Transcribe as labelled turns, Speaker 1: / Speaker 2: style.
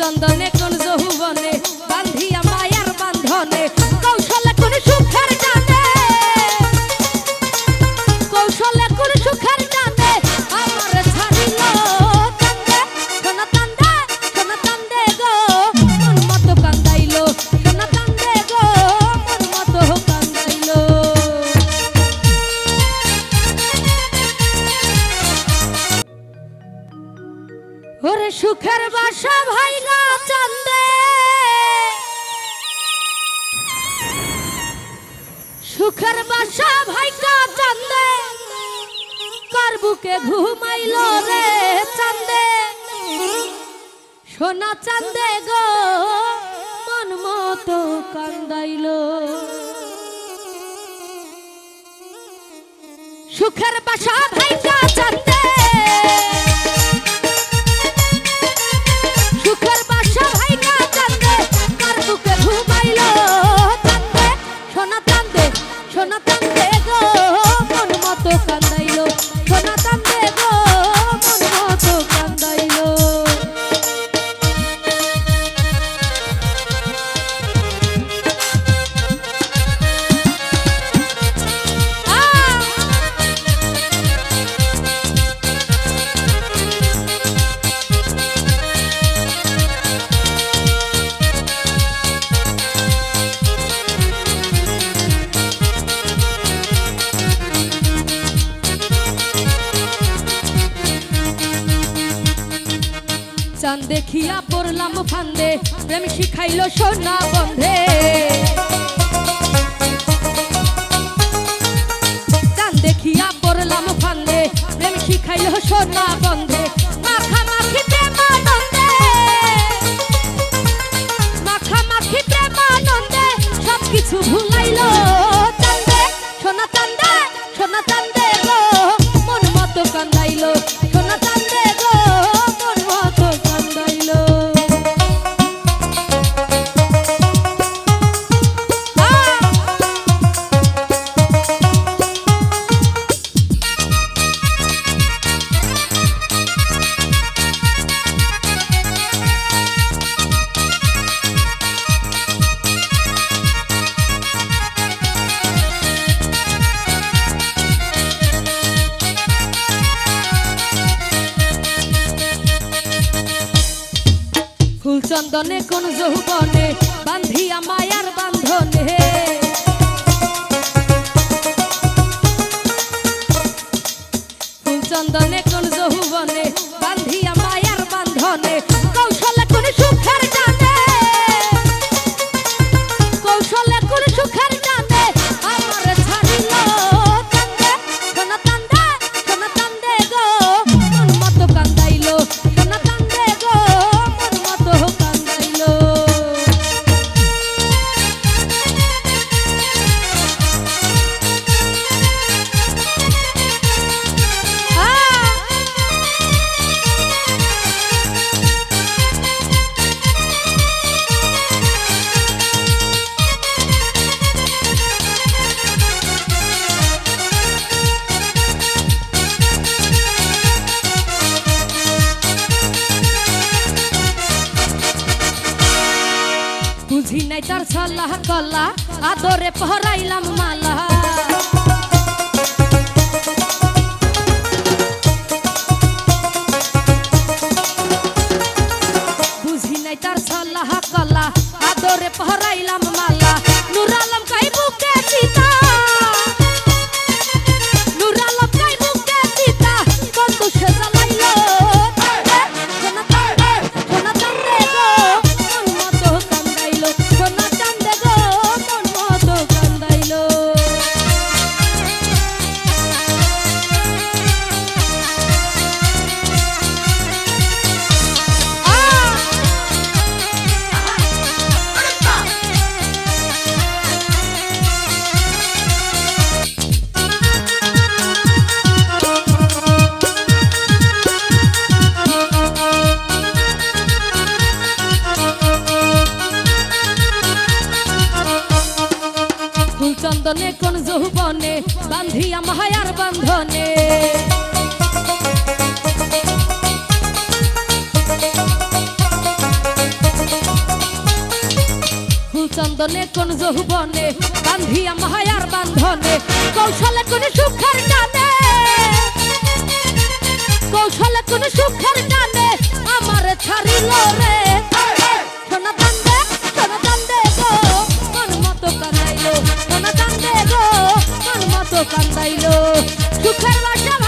Speaker 1: চন্দনে কোন যৌবনে বান্ধিয়া মায়ার বান্ধনে কৌশলে কোন সুখের টানে কৌশলে কোন সুখের টানে আমার ছাড়িল কান্দে সোনা কান্দে গো মন মতো কান্দাইলো সোনা কান্দে গো মন মতো কান্দাইলো ওরে সুখের বাসা ভাইগা চান্দে সুখের বাসা ভাইগা চান্দে কার বুকে ঘুমাইলো রে চান্দে সোনা চান্দে গো মন মতো কান্দাইলো সুখের বাসা ভাইগা চান্দে সোনা কান্দে গো মন মতো কান্দাইলো সোনা কান্দে গো মন মতো কান্দাইলো চাঁদ দেখিয়া পড়লাম ফান্দে প্রেম শিখাইলো সোনা বন্ধে চাঁদ দেখিয়া পড়লাম ফান্দে প্রেম শিখাইলো সোনা বন্ধে মাখামাখি প্রেমানন্দে মাখামাখি প্রেমানন্দে সবকিছু ভুলাইলো চান্দে সোনা চান্দে গো মন মতো কান্দাইলো সোনা চান্দে গো মন মতো কান্দাইলো ফুল চন্দনে কোন যৌবনে বান্ধিয়া মায়ার বান্ধনে ফুল চন্দনে কোন যৌবনে বান্ধিয়া মায়ার বান্ধনে কৌশলে কোন সুখের টানে কৌশলে কোন সুখের টানে আমার ছাড়িল কান্দে সোনা কান্দে গো মন মতো কান্দাইলো সোনা কান্দে গো মন মতো কান্দাইলো বুঝি নাই তার ছলা কলা আদরে পহরাইলাম মালা বুঝি নাই তার ছলা কলা আদরে পহরাইলাম মালা নূর আলম কাই বুকে চিতা নূর আলম কাই বুকে চিতা বন্ধু সে জ্বালাইলো সোনা কান্দে গো মন মতো কান্দাইলো সোনা কান্দে গো মন মতো কান্দাইলো চন্দনে কোন যৌবনে বান্ধিয়া মায়ার বান্ধনে মদনে কোন যৌবনে বান্ধিয়া মায়ার বান্ধনে কৌশলে কোন সুখের টানে কৌশলে কোন সুখের টানে আমার ছাড়িল রে সোনা চান্দে গো মন মতো কান্দাইলো সোনা চান্দে গো মন মতো কান্দাইলো সুখের বাসা